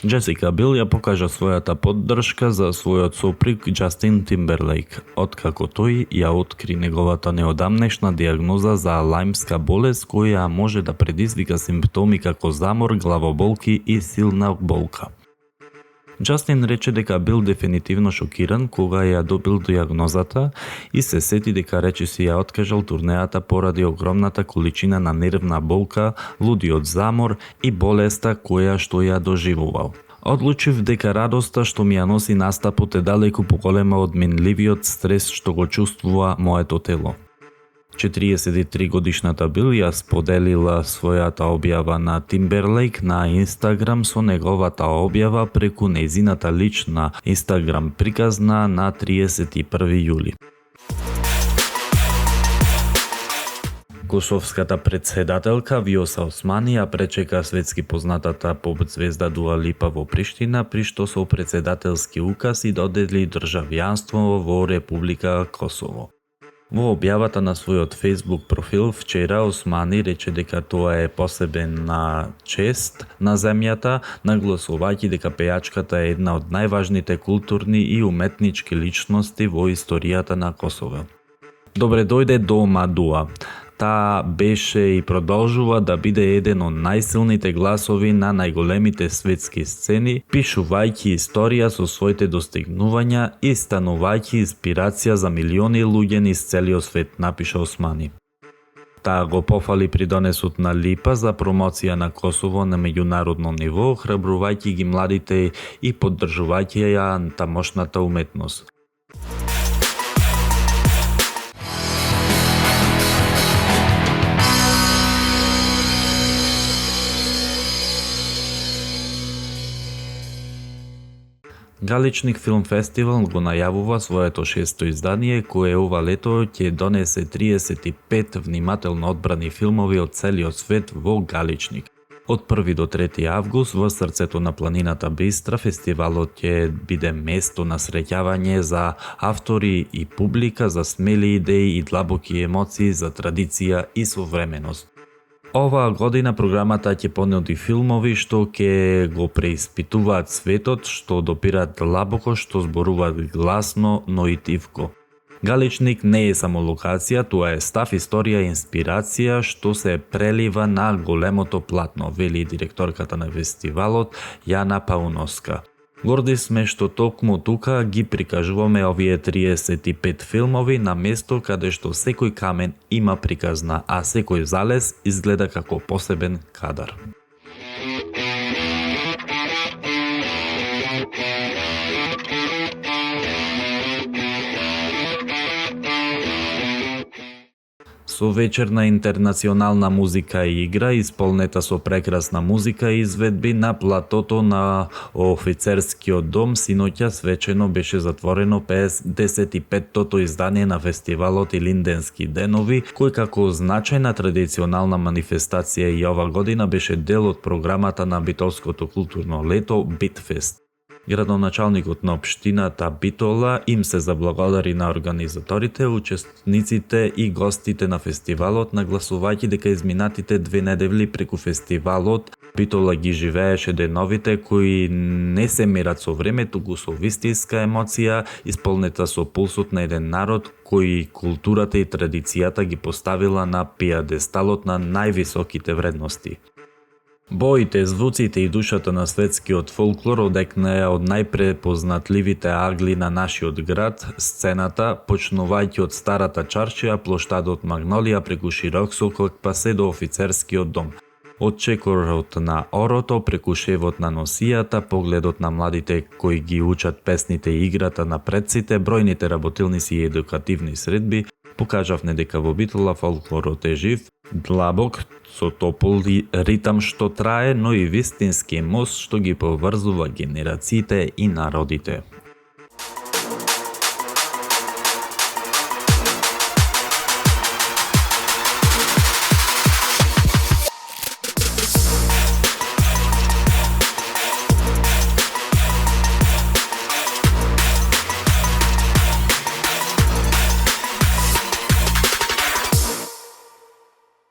Jessica Biel ја покажа својата поддршка за својот сопруг Джастин Тимберлейк, откако тој ја откри неговата неодамнешна дијагноза за лајмска болест која може да предизвика симптоми како замор, главоболки и силна болка. Джастин рече дека бил дефинитивно шокиран кога ја добил дијагнозата и се сети дека речиси ја откажал турнејата поради огромната количина на нервна болка, лудиот замор и болеста која што ја доживувал. Одлучив дека радоста што ми ја носи настапот е далеку поголема од минливиот стрес што го чувствува моето тело. 43 годишната Бил ја споделила својата објава на Тимберлейк на Инстаграм со неговата објава преку нејзината лична Инстаграм приказна на 31 јули. Косовската председателка Вјоса Османи ја пречека светски познатата поп-звезда Дуа Липа во Приштина, при што со председателски указ и додели државјанство во Република Косово. Во објавата на својот Facebook профил вчера Османи рече дека тоа е посебна чест на земјата, нагласувајќи дека пејачката е една од најважните културни и уметнички личности во историјата на Косово. Добре дојде дома, Дуа. Таа беше и продолжува да биде еден од најсилните гласови на најголемите светски сцени, пишувајќи историја со своите достигнувања и станувајќи инспирација за милиони луѓе низ целиот свет, напиша Османи. Таа го пофали придонесот на Липа за промоција на Косово на меѓународно ниво, храбрувајќи ги младите и поддржувајќи ја тамошната уметност. Галичник филм фестивал го најавува своето 6-то издание, кое ова лето ќе донесе 35 внимателно одбрани филмови од целиот свет во Галичник. Од 1 до 3 август во срцето на планината Бистра фестивалот ќе биде место на среќавање за автори и публика, за смели идеи и длабоки емоции, за традиција и современост. Оваа година програмата ќе понуди филмови што ќе го преиспитуваат светот, што допираат длабоко, што зборуваат гласно, но и тивко. Галичник не е само локација, тоа е став, историја и инспирација што се прелива на големото платно, вели директорката на фестивалот Јана Пауноска. Горди сме што токму тука ги прикажуваме овие 35 филмови на место каде што секој камен има приказна, а секој залез изгледа како посебен кадар. Со вечерна интернационална музика и игра, исполнета со прекрасна музика и изведби на платото на Офицерскиот дом, синоќа свечено беше затворено 55-тото издание на фестивалот Илинденски денови, кој како значајна традиционална манифестација и ова година беше дел од програмата на Битолското културно лето Битфест. Градоначалникот на општината Битола им се заблагодари на организаторите, учесниците и гостите на фестивалот, нагласувајќи дека изминатите 2 недели преку фестивалот Битола ги живееше деновите кои не се мерат со време, туку со вистинска емоција, исполнета со пулсот на еден народ кој културата и традицијата ги поставила на пијадесталот на највисоките вредности. Боите, звуците и душата на светскиот фолклор одекнаа од најпрепознатливите агли на нашиот град, сцената, почнувајќи од старата чаршија, плоштадот Магнолија преку Широк сокок па се до Офицерскиот дом. Од чекорот на орото, преку шевот на носијата, погледот на младите кои ги учат песните и играта на предците, бројните работилници и едукативни средби, покажавме дека во Битола фолклорот е жив, длабок, со топол ритам што трае, но и вистински мост што ги поврзува генерациите и народите.